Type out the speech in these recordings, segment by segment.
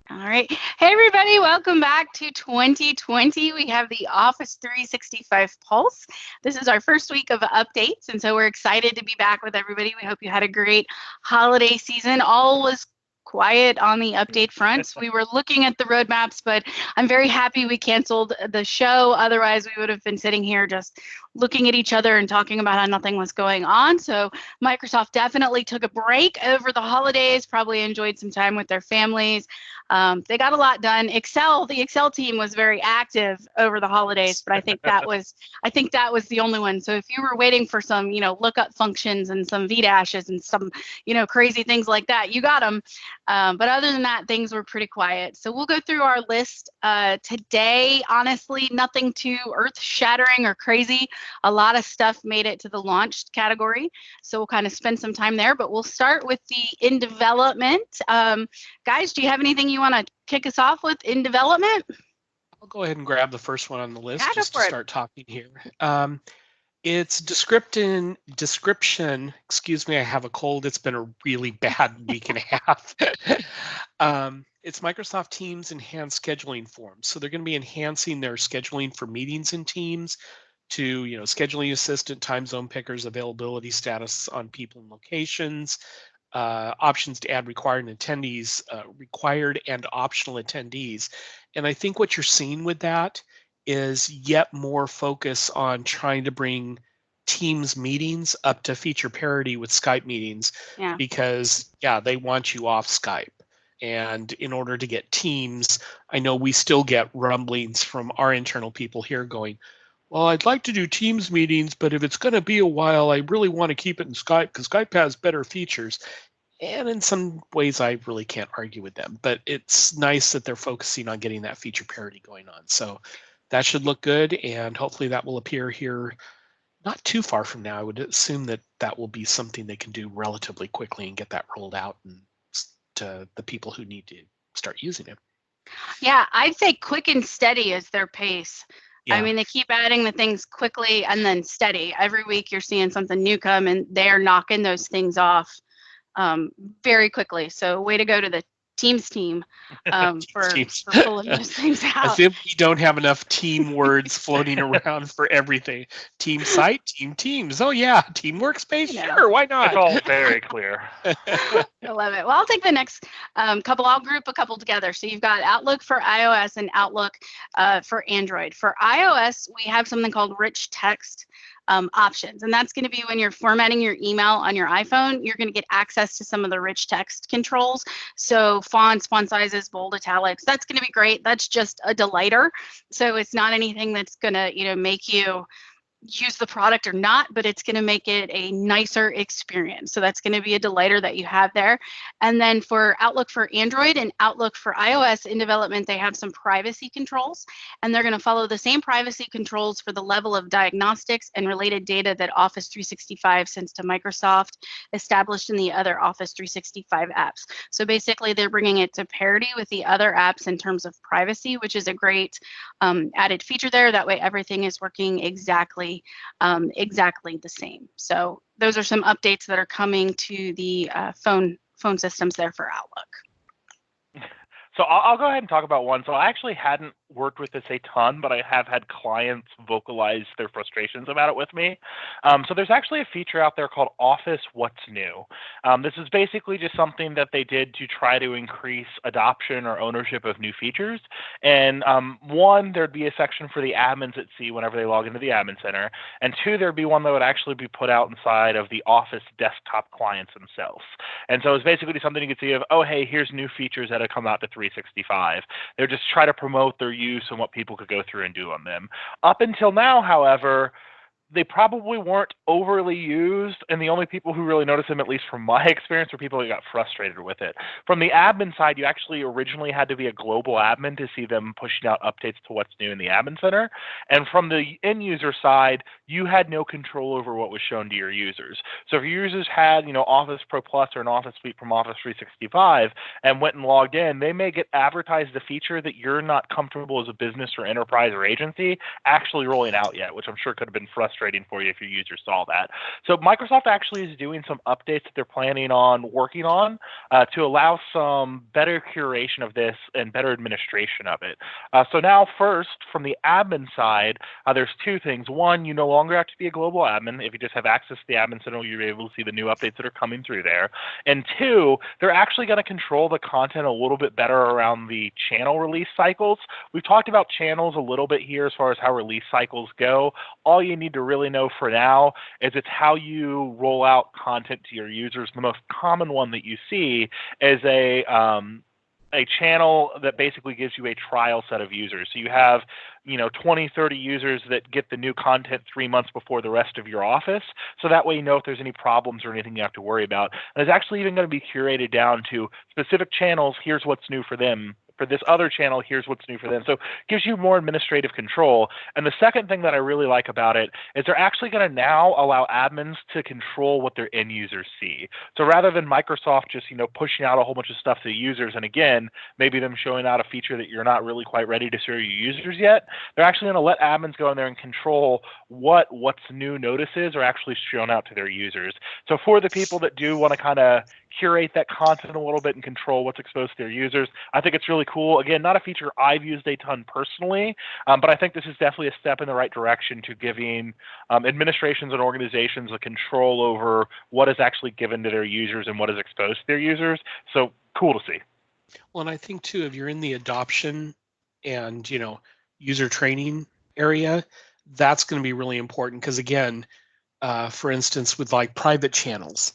All right. Hey, everybody. Welcome back to 2020. We have the Office 365 Pulse. This is our first week of updates. And so we're excited to be back with everybody. We hope you had a great holiday season. All was quiet on the update fronts. We were looking at the roadmaps, but I'm very happy we canceled the show. Otherwise, we would have been sitting here just looking at each other and talking about how nothing was going on. So Microsoft definitely took a break over the holidays, probably enjoyed some time with their families. They got a lot done. The Excel team was very active over the holidays, but I think that was the only one. So if you were waiting for some, lookup functions and some VDashes and some, crazy things like that, you got them. But other than that, things were pretty quiet. So we'll go through our list today. Honestly, nothing too earth-shattering or crazy. A lot of stuff made it to the launched category. So we'll kind of spend some time there, but we'll start with the in development. Guys, do you have anything you want to kick us off with in development? I'll go ahead and grab the first one on the list Go just to for it. start talking here. It's description. Excuse me, I have a cold. It's been a really bad week and a half. It's Microsoft Teams enhanced scheduling forms. So they're going to be enhancing their scheduling for meetings in Teams to, scheduling assistant, time zone pickers, availability status on people and locations, options to add required and optional attendees. And I think what you're seeing with that is yet more focus on trying to bring Teams meetings up to feature parity with Skype meetings, Yeah. because they want you off Skype. And in order to get Teams, I know we still get rumblings from our internal people here going, well, I'd like to do Teams meetings, but if it's going to be a while, I really want to keep it in Skype because Skype has better features. And in some ways, I really can't argue with them. But it's nice that they're focusing on getting that feature parity going on. So that should look good, and hopefully that will appear here not too far from now. I would assume that that will be something they can do relatively quickly and get that rolled out and to the people who need to start using it. Yeah, I'd say quick and steady is their pace. I Yeah. mean, they keep adding the things quickly and then steady. Every week you're seeing something new come, and they're knocking those things off very quickly. So way to go to the Teams team Teams. for pulling those things As out. if we don't have enough team words floating around for everything. Team site, teams. Oh yeah, team workspace. Sure, why not? It's all very clear. I love it. Well, I'll take the next couple. I'll group a couple together. So you've got Outlook for iOS and Outlook for Android. For iOS, we have something called rich text options. And that's going to be when you're formatting your email on your iPhone, you're going to get access to some of the rich text controls. So fonts, font sizes, bold, italics, that's going to be great. That's just a delighter. So it's not anything that's going to, make you use the product or not, but it's going to make it a nicer experience. So that's going to be a delighter that you have there. And then for Outlook for Android and Outlook for iOS in development, they have some privacy controls, and they're going to follow the same privacy controls for the level of diagnostics and related data that Office 365 sends to Microsoft, established in the other Office 365 apps. So basically, they're bringing it to parity with the other apps in terms of privacy, which is a great added feature there. That way, everything is working exactly the same. So those are some updates that are coming to the phone systems there for Outlook. So I'll go ahead and talk about one. So I actually hadn't worked with this a ton, but I have had clients vocalize their frustrations about it with me. So there's actually a feature out there called Office What's New. This is basically just something that they did to try to increase adoption or ownership of new features. And one, there'd be a section for the admins that see whenever they log into the admin center. And two, there'd be one that would actually be put out inside of the Office desktop clients themselves. And so it's basically something you could see of, oh, hey, here's new features that have come out to 365. They're just try to promote their use and what people could go through and do on them. Up until now, however, they probably weren't overly used, and the only people who really noticed them, at least from my experience, were people who got frustrated with it. From the admin side, you actually originally had to be a global admin to see them pushing out updates to what's new in the admin center. And from the end user side, you had no control over what was shown to your users. So if your users had, Office Pro Plus or an Office Suite from Office 365 and went and logged in, they may get advertised a feature that you're not comfortable as a business or enterprise or agency actually rolling out yet, which I'm sure could have been frustrating frustrating for you if your users saw that. So Microsoft actually is doing some updates that they're planning on working on to allow some better curation of this and better administration of it. So now first, from the admin side, there's two things. One, you no longer have to be a global admin. If you just have access to the admin center, you're able to see the new updates that are coming through there. And two, they're actually going to control the content a little bit better around the channel release cycles. We've talked about channels a little bit here as far as how release cycles go. All you need to really know for now is it's how you roll out content to your users. The most common one that you see is a channel that basically gives you a trial set of users. So you have 20, 30 users that get the new content 3 months before the rest of your office. So that way you know if there's any problems or anything you have to worry about. And it's actually even going to be curated down to specific channels. Here's what's new for them. For this other channel, here's what's new for them. So it gives you more administrative control. And the second thing that I really like about it is they're actually going to now allow admins to control what their end users see. So rather than Microsoft just pushing out a whole bunch of stuff to users, and again, maybe them showing out a feature that you're not really quite ready to show your users yet, they're actually going to let admins go in there and control what's new notices are actually shown out to their users. So for the people that do want to kind of curate that content a little bit and control what's exposed to their users, I think it's really cool. Again, not a feature I've used a ton personally, but I think this is definitely a step in the right direction to giving administrations and organizations a control over what is actually given to their users and what is exposed to their users. So cool to see. Well, and I think too, if you're in the adoption and user training area, that's going to be really important because again, for instance, with like private channels,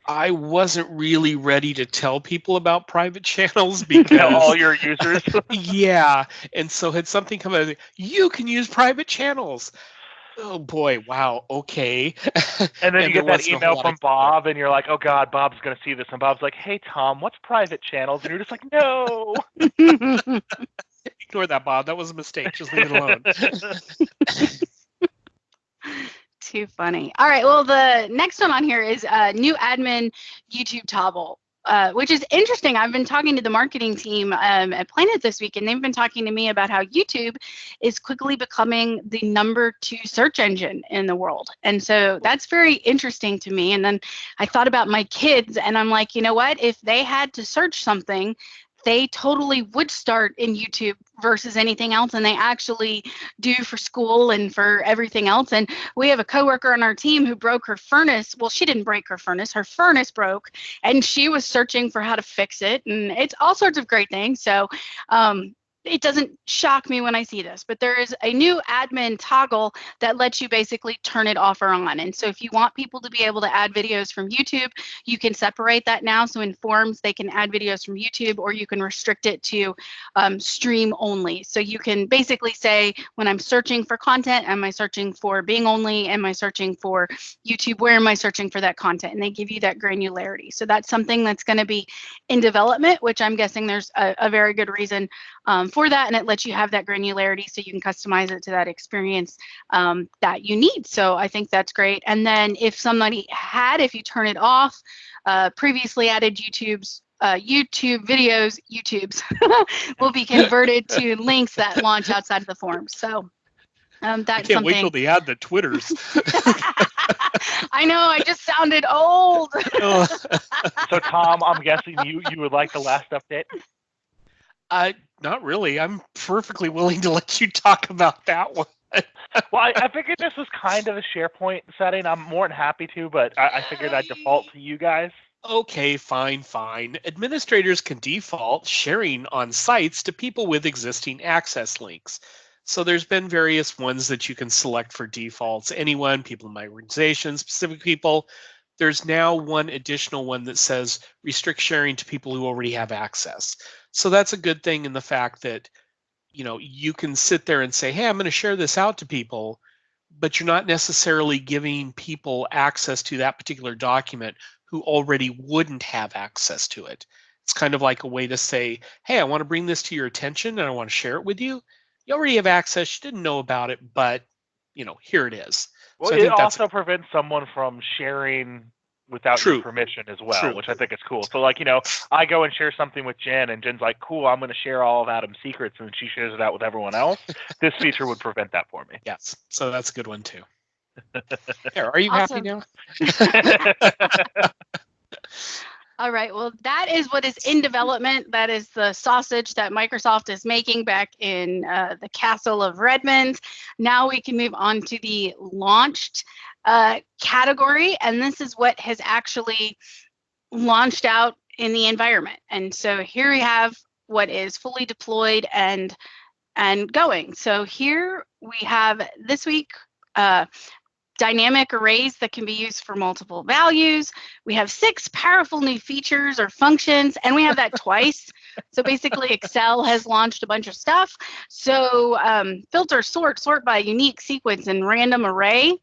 I wasn't really ready to tell people about private channels because all your users. Yeah, and so had something come out, you can use private channels. Oh boy, wow, okay. And then you get that email from Bob, and you're like, oh God, Bob's going to see this. And Bob's like, hey, Tom, what's private channels? And you're just like, no. Ignore that, Bob. That was a mistake. Just leave it alone. Too funny. All right. Well, the next one on here is new admin YouTube toggle, which is interesting. I've been talking to the marketing team at Planet this week, and they've been talking to me about how YouTube is quickly becoming the #2 search engine in the world. And so that's very interesting to me. And then I thought about my kids, and I'm like, you know what? If they had to search something, they totally would start in YouTube versus anything else, and they actually do for school and for everything else. And we have a coworker on our team who broke her furnace. Well, she didn't break her furnace broke, and she was searching for how to fix it, and it's all sorts of great things. So it doesn't shock me when I see this, but there is a new admin toggle that lets you basically turn it off or on. And so if you want people to be able to add videos from YouTube, you can separate that now. So in Forms, they can add videos from YouTube, or you can restrict it to stream only. So you can basically say, when I'm searching for content, am I searching for Bing only? Am I searching for YouTube? Where am I searching for that content? And they give you that granularity. So that's something that's going to be in development, which I'm guessing there's a very good reason for that, and it lets you have that granularity so you can customize it to that experience that you need. So I think that's great. And then if you turn it off, previously added YouTube videos will be converted to links that launch outside of the forms. So that's I can't wait till they add the Twitters. I know, I just sounded old. So Tom, I'm guessing you would like the last update? Not really. I'm perfectly willing to let you talk about that one. Well, I figured this was kind of a SharePoint setting. I'm more than happy to, but I figured I'd default to you guys. Okay, fine. Administrators can default sharing on sites to people with existing access links. So there's been various ones that you can select for defaults. Anyone, people in my organization, specific people. There's now one additional one that says restrict sharing to people who already have access. So that's a good thing in the fact that, you can sit there and say, hey, I'm going to share this out to people, but you're not necessarily giving people access to that particular document who already wouldn't have access to it. It's kind of like a way to say, hey, I want to bring this to your attention and I want to share it with you. You already have access, you didn't know about it, but here it is. Well, so it also prevents someone from sharing without your permission as well, which I think is cool. So I go and share something with Jen, and Jen's like, cool, I'm going to share all of Adam's secrets, and she shares it out with everyone else. This feature would prevent that for me. Yes, so that's a good one too. There, are you happy Awesome. now? All right, well, that is what is in development. That is the sausage that Microsoft is making back in the castle of Redmond. Now we can move on to the launched category, and this is what has actually launched out in the environment. And so here we have what is fully deployed and going. So here we have this week dynamic arrays that can be used for multiple values. We have 6 powerful new features or functions, and we have that twice. So basically Excel has launched a bunch of stuff. So filter, sort by unique sequence and random array.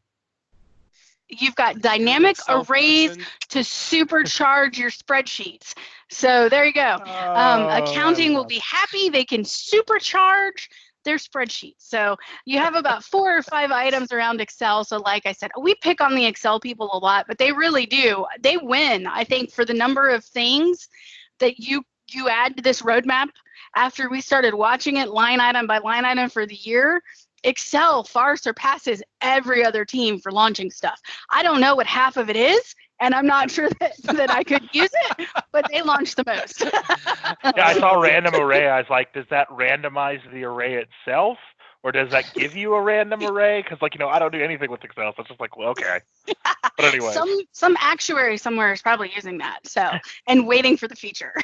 You've got dynamic arrays to supercharge your spreadsheets. So there you go. Accounting will be happy. They can supercharge their spreadsheets. So you have about 4 or 5 items around Excel. So like I said, we pick on the Excel people a lot, but they really do. They win, I think, for the number of things that you add to this roadmap. After we started watching it line item by line item for the year, Excel far surpasses every other team for launching stuff. I don't know what half of it is, and I'm not sure that I could use it, but they launched the most. Yeah, I saw random array. I was like, does that randomize the array itself? Or does that give you a random array? Because, like, I don't do anything with Excel, so it's just like, well, okay. But anyway. Some actuary somewhere is probably using that, and waiting for the feature.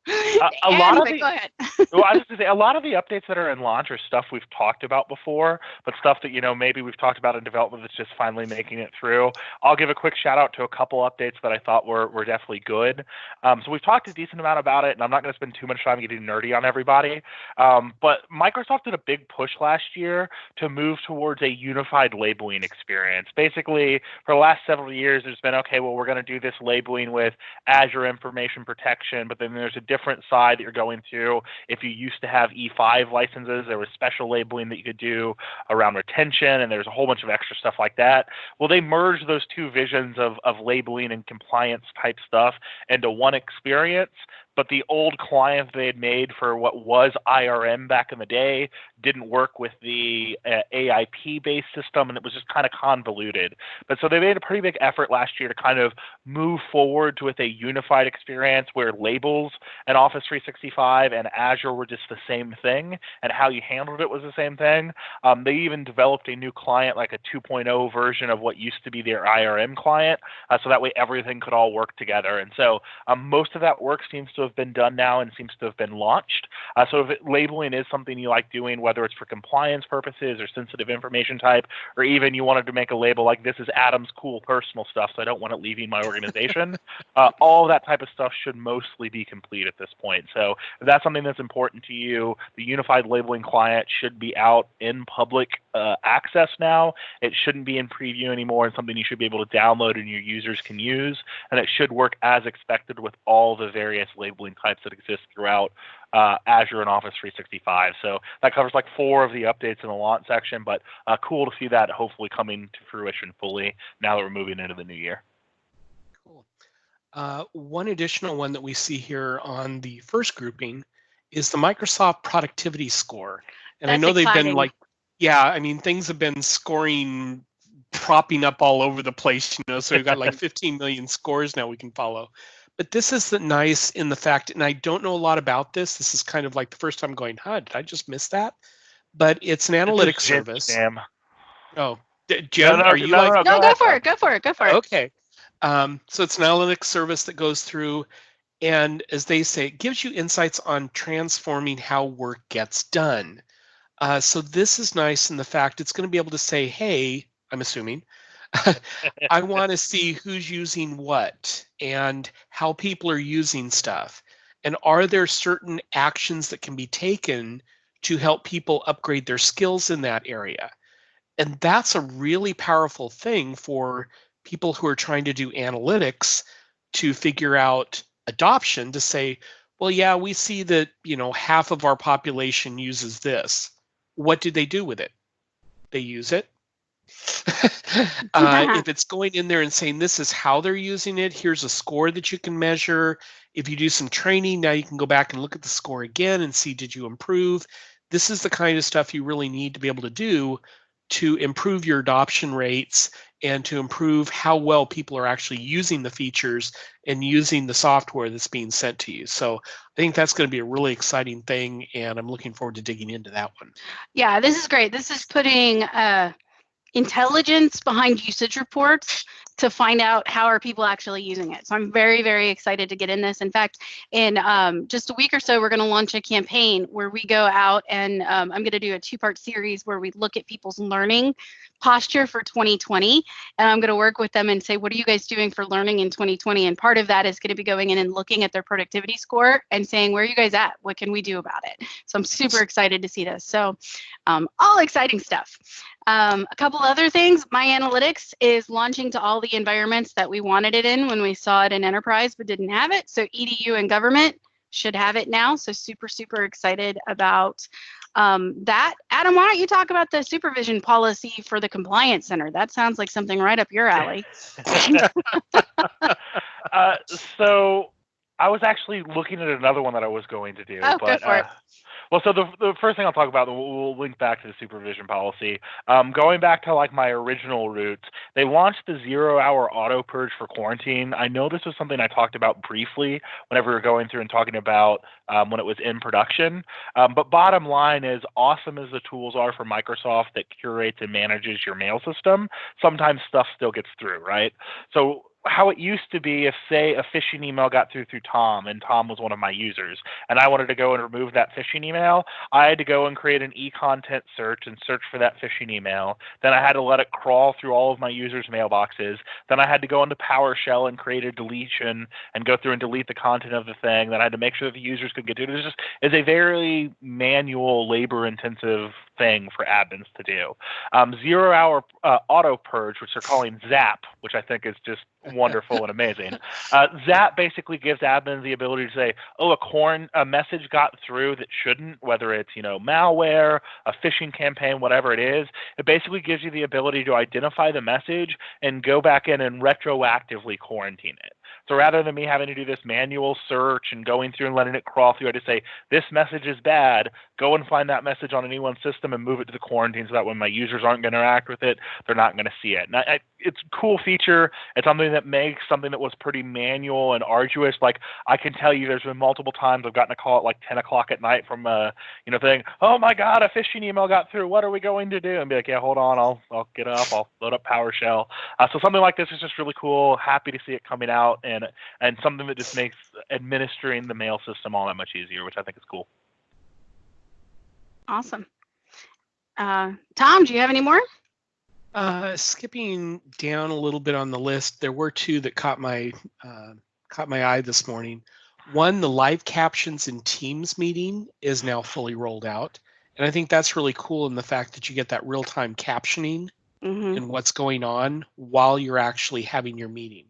Go ahead. Well, I was just going to say, a lot of the updates that are in launch are stuff we've talked about before, but stuff that, maybe we've talked about in development that's just finally making it through. I'll give a quick shout out to a couple updates that I thought were definitely good. So we've talked a decent amount about it, and I'm not going to spend too much time getting nerdy on everybody. But Microsoft did a big push last year to move towards a unified labeling experience. Basically, for the last several years, there's been, okay, well, we're going to do this labeling with Azure Information Protection, but then there's a different side that you're going to. If you used to have E5 licenses, there was special labeling that you could do around retention, and there's a whole bunch of extra stuff like that. Well, they merged those two visions of labeling and compliance type stuff into one experience. But the old client they had made for what was IRM back in the day didn't work with the AIP-based system, and it was just kind of convoluted. But so they made a pretty big effort last year to kind of move forward with a unified experience where labels and Office 365 and Azure were just the same thing, and how you handled it was the same thing. They even developed a new client, like a 2.0 version of what used to be their IRM client, so that way everything could all work together. And so most of that work seems to have been done now and seems to have been launched. So if labeling is something you like doing, whether it's for compliance purposes or sensitive information type, or even you wanted to make a label like, this is Adam's cool personal stuff, so I don't want it leaving my organization, all of that type of stuff should mostly be complete at this point. So if that's something that's important to you, the unified labeling client should be out in public access now. It shouldn't be in preview anymore, and something you should be able to download and your users can use, and it should work as expected with all the various labeling types that exist throughout Azure and Office 365. So that covers like 4 of the updates in the launch section, but cool to see that hopefully coming to fruition fully now that we're moving into the new year. Cool. One additional one that we see here on the first grouping is the Microsoft Productivity Score. And That's I know exciting. They've been things have been scoring, propping up all over the place, so we've got like 15 million scores now we can follow. But this is nice in the fact, and I don't know a lot about this. This is kind of like the first time going, did I just miss that? But it's an analytics service. Jim. Oh, Jim, are you like? No, go for it. Go for it. Okay. So it's an analytics service that goes through, and as they say, it gives you insights on transforming how work gets done. So this is nice in the fact it's going to be able to say, hey, I'm assuming, I want to see who's using what and how people are using stuff. And are there certain actions that can be taken to help people upgrade their skills in that area? And that's a really powerful thing for people who are trying to do analytics to figure out adoption, to say, well, yeah, we see that, half of our population uses this. What do they do with it? They use it. If it's going in there and saying this is how they're using it, here's a score that you can measure. If you do some training, now you can go back and look at the score again and see, did you improve? This is the kind of stuff you really need to be able to do to improve your adoption rates and to improve how well people are actually using the features and using the software that's being sent to you. So I think that's going to be a really exciting thing, and I'm looking forward to digging into that one. Yeah, this is great. This is putting intelligence behind usage reports to find out how are people actually using it. So I'm very, very excited to get in this. In fact, in just a week or so, we're going to launch a campaign where we go out and I'm going to do a 2-part series where we look at people's learning posture for 2020. And I'm going to work with them and say, what are you guys doing for learning in 2020? And part of that is going to be going in and looking at their productivity score and saying, where are you guys at? What can we do about it? So I'm super excited to see this. So all exciting stuff. A couple other things. My Analytics is launching to all the environments that we wanted it in when we saw it in enterprise but didn't have it. So EDU and government should have it now. So super, super excited about that. Adam, why don't you talk about the supervision policy for the compliance center? That sounds like something right up your alley. So I was actually looking at another one that I was going to do. Oh, but, go for it. Well, so the first thing I'll talk about, we'll link back to the supervision policy. Going back to like my original roots, they launched the 0-hour auto purge for quarantine. I know this was something I talked about briefly whenever we were going through and talking about when it was in production. But bottom line is, awesome as the tools are for Microsoft that curates and manages your mail system, sometimes stuff still gets through, right? So how it used to be, if say a phishing email got through Tom, and Tom was one of my users, and I wanted to go and remove that phishing email, I had to go and create an e-content search and search for that phishing email. Then I had to let it crawl through all of my users' mailboxes. Then I had to go into PowerShell and create a deletion and go through and delete the content of the thing. Then I had to make sure that the users could get to it. It's a very manual, labor-intensive thing for admins to do. 0-hour auto purge, which they're calling ZAP, which I think is just wonderful and amazing. ZAP basically gives admins the ability to say, oh, a message got through that shouldn't, whether it's malware, a phishing campaign, whatever it is. It basically gives you the ability to identify the message and go back in and retroactively quarantine it. So rather than me having to do this manual search and going through and letting it crawl through, I just say, this message is bad, go and find that message on anyone's system and move it to the quarantine so that when my users aren't going to interact with it, they're not going to see it. And it's a cool feature. It's something that makes something that was pretty manual and arduous. Like, I can tell you there's been multiple times I've gotten a call at like 10 o'clock at night from saying, oh my God, a phishing email got through. What are we going to do? And be like, yeah, hold on. I'll get up. I'll load up PowerShell. So something like this is just really cool. Happy to see it coming out, and something that just makes administering the mail system all that much easier, which I think is cool. Awesome. Tom, do you have any more? Skipping down a little bit on the list, there were two that caught my eye this morning. One, the live captions in Teams meeting is now fully rolled out, and I think that's really cool in the fact that you get that real-time captioning and what's going on while you're actually having your meeting.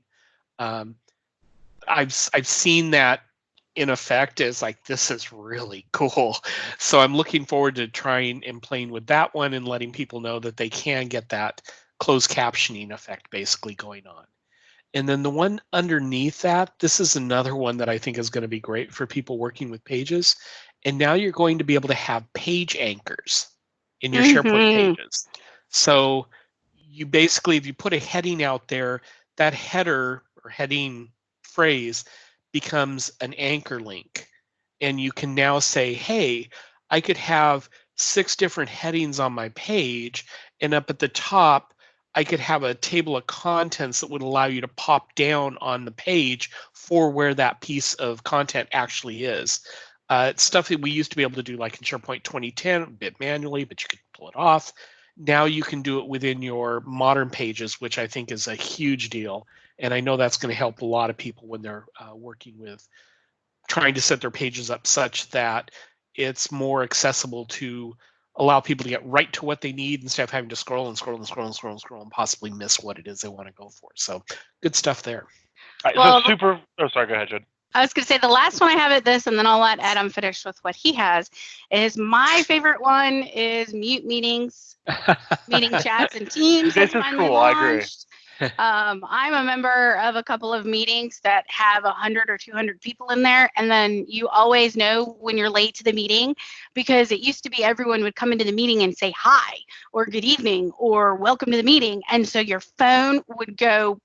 I've seen that in effect as like, this is really cool. So I'm looking forward to trying and playing with that one and letting people know that they can get that closed captioning effect basically going on. And then the one underneath that, this is another one that I think is going to be great for people working with pages. And now you're going to be able to have page anchors in your SharePoint pages. So you basically, if you put a heading out there, that header or heading phrase becomes an anchor link. And you can now say, hey, I could have 6 different headings on my page, and up at the top, I could have a table of contents that would allow you to pop down on the page for where that piece of content actually is. It's stuff that we used to be able to do like in SharePoint 2010, a bit manually, but you could pull it off. Now you can do it within your modern pages, which I think is a huge deal. And I know that's going to help a lot of people when they're working with trying to set their pages up such that it's more accessible to allow people to get right to what they need instead of having to scroll and scroll and scroll and scroll and scroll and possibly miss what it is they want to go for. So good stuff there. Well, so sorry, go ahead, Jen. I was going to say the last one I have at this, and then I'll let Adam finish with what he has, is my favorite one is mute meetings, meeting chats and Teams. This is cool, I agree. I'm a member of a couple of meetings that have 100 or 200 people in there, and then you always know when you're late to the meeting, because it used to be everyone would come into the meeting and say hi or good evening or welcome to the meeting, and so your phone would go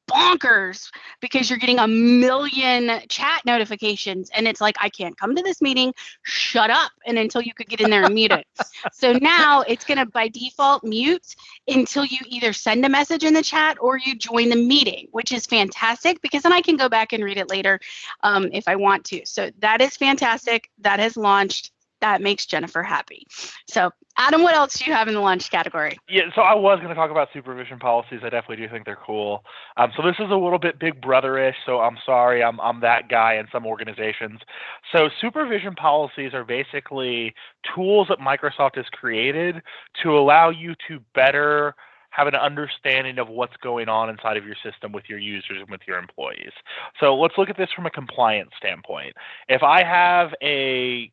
bonkers because you're getting a million chat notifications, and it's like, I can't come to this meeting, shut up, and until you could get in there and mute it. So now it's going to by default mute until you either send a message in the chat or you join the meeting, which is fantastic, because then I can go back and read it later if I want to. So that is fantastic. That has launched. That makes Jennifer happy. So Adam, what else do you have in the launch category? Yeah, so I was going to talk about supervision policies. I definitely do think they're cool. So this is a little bit Big Brother-ish, so I'm sorry, I'm that guy in some organizations. So supervision policies are basically tools that Microsoft has created to allow you to better have an understanding of what's going on inside of your system with your users and with your employees. So let's look at this from a compliance standpoint. If I have a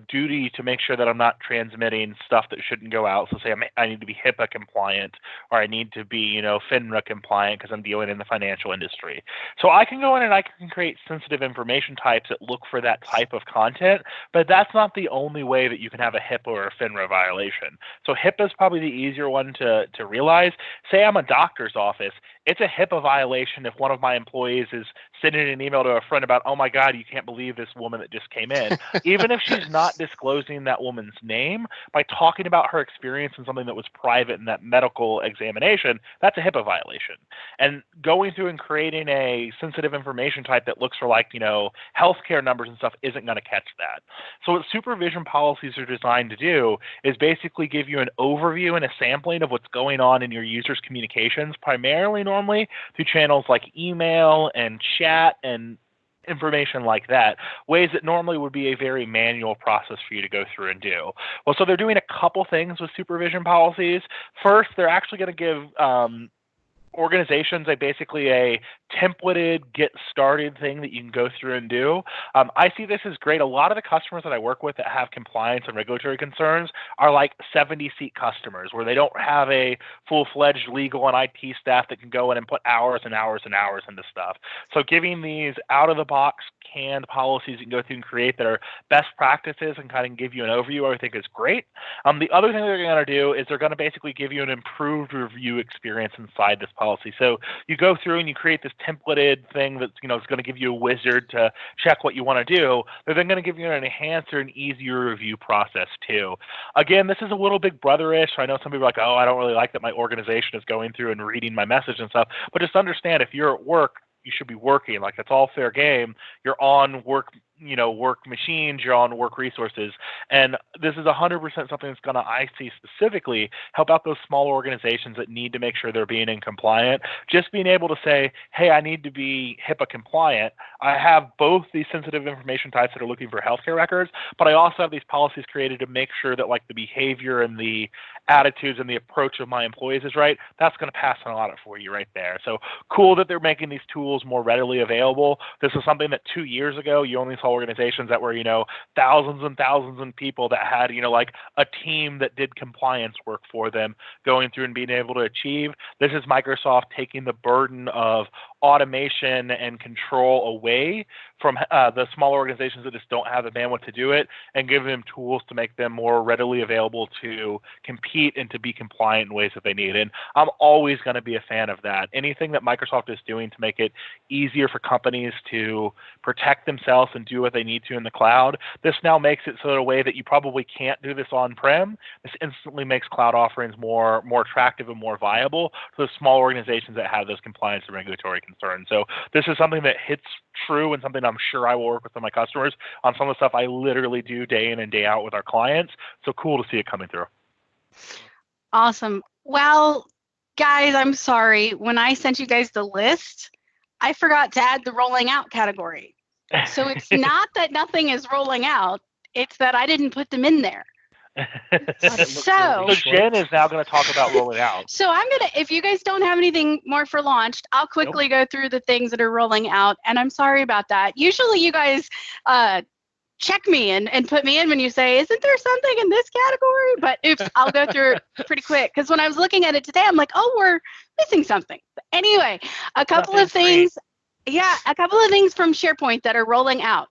duty to make sure that I'm not transmitting stuff that shouldn't go out, so say I need to be HIPAA compliant, or I need to be FINRA compliant because I'm dealing in the financial industry. So I can go in and I can create sensitive information types that look for that type of content, but that's not the only way that you can have a HIPAA or a FINRA violation. So HIPAA is probably the easier one to realize. Say I'm a doctor's office, it's a HIPAA violation if one of my employees is sending an email to a friend about, oh my God, you can't believe this woman that just came in. Even if she's not disclosing that woman's name, by talking about her experience in something that was private in that medical examination, that's a HIPAA violation. And going through and creating a sensitive information type that looks for healthcare numbers and stuff isn't going to catch that. So what supervision policies are designed to do is basically give you an overview and a sampling of what's going on in your users' communications, primarily normally through channels like email and chat and information like that, ways that normally would be a very manual process for you to go through and do. Well, so they're doing a couple things with supervision policies. First, they're actually going to give organizations basically a templated get started thing that you can go through and do. I see this as great. A lot of the customers that I work with that have compliance and regulatory concerns are like 70-seat customers where they don't have a full-fledged legal and IT staff that can go in and put hours and hours and hours into stuff. So giving these out-of-the-box canned policies you can go through and create that are best practices and kind of give you an overview, I think is great. The other thing they're going to do is they're going to basically give you an improved review experience inside this policy. So you go through and you create this templated thing that's is going to give you a wizard to check what you want to do. They're then going to give you an enhancer and easier review process too. Again, this is a little Big Brother-ish. I know some people are like, oh, I don't really like that my organization is going through and reading my message and stuff. But just understand, if you're at work, you should be working. Like, that's all fair game. You're on work machines, you're on work resources. And this is 100% something that's going to, I see specifically, help out those small organizations that need to make sure they're being in compliant. Just being able to say, hey, I need to be HIPAA compliant. I have both these sensitive information types that are looking for healthcare records, but I also have these policies created to make sure that the behavior and the attitudes and the approach of my employees is right. That's going to pass an audit for you right there. So cool that they're making these tools more readily available. This is something that 2 years ago, you only saw organizations that were, thousands and thousands of people that had, a team that did compliance work for them going through and being able to achieve. This is Microsoft taking the burden of automation and control away from the small organizations that just don't have the bandwidth to do it, and give them tools to make them more readily available to compete and to be compliant in ways that they need. And I'm always going to be a fan of that. Anything that Microsoft is doing to make it easier for companies to protect themselves and do what they need to in the cloud, this now makes it so in a way that you probably can't do this on-prem. This instantly makes cloud offerings more attractive and more viable for the small organizations that have those compliance and regulatory concerns. So this is something that hits true and something I'm sure I will work with my customers on. Some of the stuff I literally do day in and day out with our clients. So cool to see it coming through. Awesome. Well, guys, I'm sorry. When I sent you guys the list, I forgot to add the rolling out category. So it's not that nothing is rolling out, it's that I didn't put them in there. So Jen is now going to talk about rolling out. So if you guys don't have anything more for launched, I'll quickly go through the things that are rolling out. And I'm sorry about that. Usually you guys check me and put me in when you say, isn't there something in this category? But oops, I'll go through it pretty quick. Because when I was looking at it today, I'm like, oh, we're missing something. But anyway, a couple of things. Yeah, a couple of things from SharePoint that are rolling out.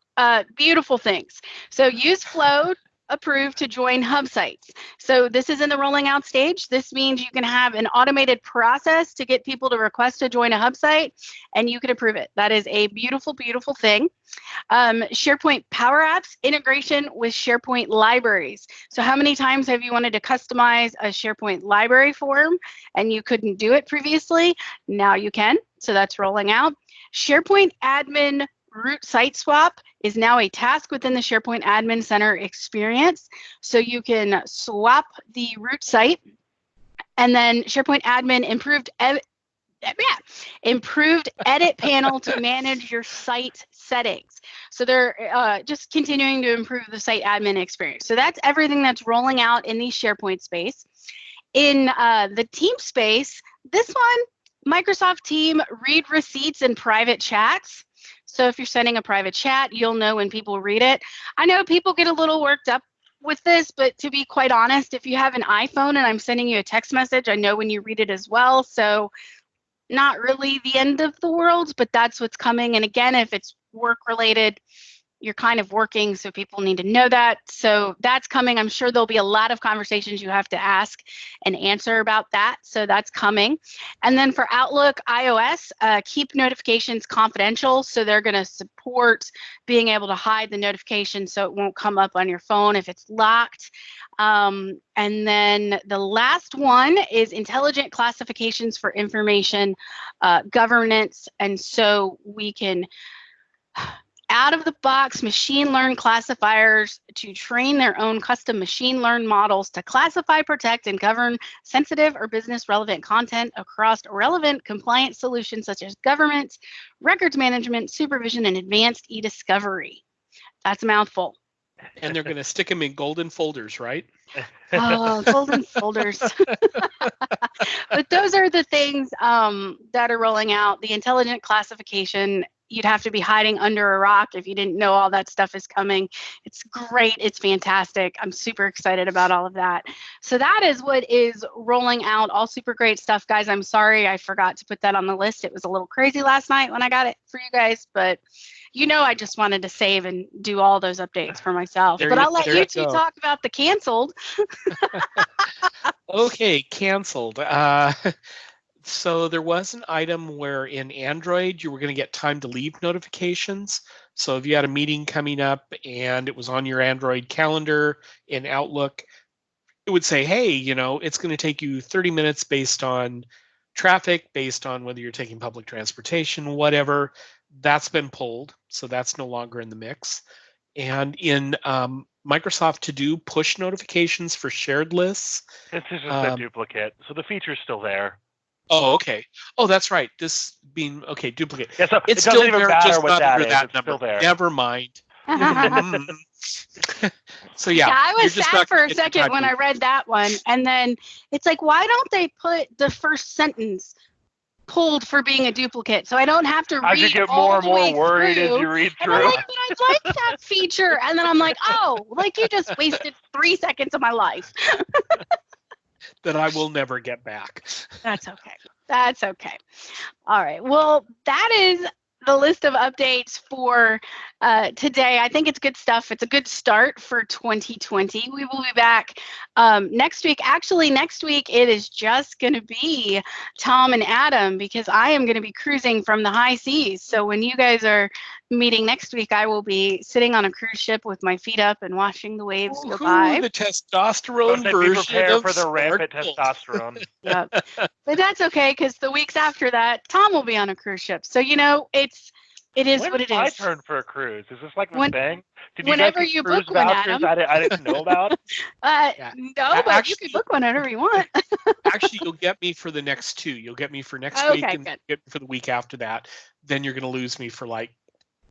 Beautiful things. So use Flow approved to join hub sites. So this is in the rolling out stage. This means you can have an automated process to get people to request to join a hub site, and you can approve it. That is a beautiful, beautiful thing. SharePoint Power Apps integration with SharePoint libraries. So how many times have you wanted to customize a SharePoint library form and you couldn't do it previously? Now you can. So that's rolling out. SharePoint admin root site swap is now a task within the SharePoint Admin Center experience. So you can swap the root site, and then SharePoint admin improved edit panel to manage your site settings. So they're just continuing to improve the site admin experience. So that's everything that's rolling out in the SharePoint space. In the team space, this one, Microsoft Team read receipts in private chats. So if you're sending a private chat, you'll know when people read it. I know people get a little worked up with this, but to be quite honest, if you have an iPhone and I'm sending you a text message, I know when you read it as well. So not really the end of the world, but that's what's coming. And again, if it's work related, you're kind of working, so people need to know that. So that's coming. I'm sure there'll be a lot of conversations you have to ask and answer about that. So that's coming. And then for Outlook iOS, keep notifications confidential. So they're going to support being able to hide the notification so it won't come up on your phone if it's locked. And then the last one is intelligent classifications for information governance. And so we can out of the box machine learn classifiers to train their own custom machine learn models to classify, protect, and govern sensitive or business relevant content across relevant compliance solutions such as government, records management, supervision, and advanced e-discovery. That's a mouthful. And they're going to stick them in golden folders, right? Oh, golden folders. But those are the things that are rolling out. The intelligent classification, you'd have to be hiding under a rock if you didn't know all that stuff is coming. It's great. It's fantastic. I'm super excited about all of that. So that is what is rolling out. All super great stuff, guys. I'm sorry I forgot to put that on the list. It was a little crazy last night when I got it for you guys, but you know, I just wanted to save and do all those updates for myself. But I'll let you two talk about the canceled. Okay, canceled. So there was an item where in Android you were going to get time to leave notifications. So if you had a meeting coming up and it was on your Android calendar in Outlook, it would say, hey, you know, it's going to take you 30 minutes based on traffic, based on whether you're taking public transportation, whatever. That's been pulled. So that's no longer in the mix. And in Microsoft To Do push notifications for shared lists. This is just a duplicate. So the feature's still there. Oh, okay. Oh, that's right. This being, okay, duplicate. Yeah, so it's it still even there, matter just what not that under is. that It's number. still there. Never mind. So yeah. I was sad for a second when I read that one. And then it's like, why don't they put the first sentence pulled for being a duplicate, so I don't have to read. You get all more and the more way worried through. as you read And through. I'm like, but I like that feature. And then I'm like, oh, like you just wasted 3 seconds of my life. That I will never get back. That's okay. That's okay. All right. Well, that is the list of updates for today. I think it's good stuff. It's a good start for 2020. We will be back next week. Actually, next week it is just going to be Tom and Adam because I am going to be cruising from the high seas. So when you guys are meeting next week, I will be sitting on a cruise ship with my feet up and watching the waves go by. The testosterone version prepare of for the rampant Sparkle. testosterone. Yep. But that's okay because the weeks after that, Tom will be on a cruise ship. So you know, it is what it is. My turn for a cruise. Is this like the thing? Did whenever you guys get you cruise book one, vouchers Adam. I didn't know about? No, but you can book one whenever you want. Actually, you'll get me for the next two. You'll get me for next week and get me for the week after that. Then you're going to lose me for like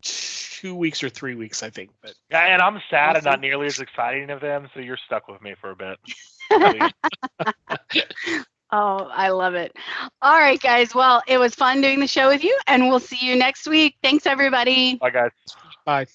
2 weeks or 3 weeks, I think. But yeah, and I'm sad and not nearly as exciting of them, so you're stuck with me for a bit. Oh, I love it. All right, guys. Well, it was fun doing the show with you, and we'll see you next week. Thanks, everybody. Bye, guys. Bye.